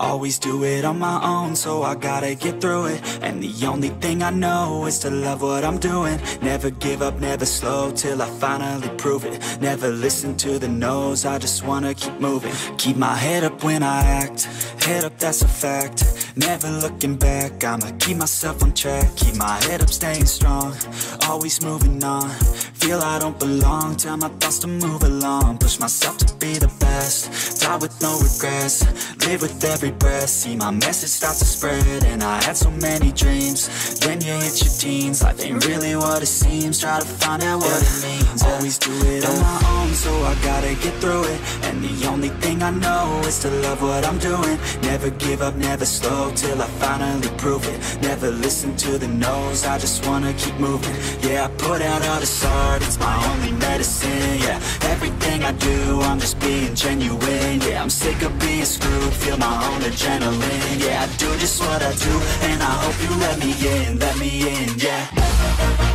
Always do it on my own, so I gotta get through it. And the only thing I know is to love what I'm doing. Never give up, never slow, till I finally prove it. Never listen to the no's, I just wanna keep moving. Keep my head up when I act, head up, that's a fact. Never looking back, I'ma keep myself on track. Keep my head up, staying strong, always moving on. Feel I don't belong, tell my thoughts to move along. Push myself to be the best, die with no regrets. Live with every breath, see my message start to spread. And I had so many dreams, then you hit your teens. Life ain't really what it seems, try to find out what it means. Always do it on my own, so I gotta get through it. And the only thing I know is to love what I'm doing. Never give up, never slow, till I finally prove it. Never listen to the no's, I just wanna keep moving. Yeah, I put out all this art, it's my only medicine. Yeah, everything I do, I'm just being genuine. Yeah, I'm sick of being screwed, feel my own adrenaline. Yeah, I do just what I do, and I hope you let me in, yeah.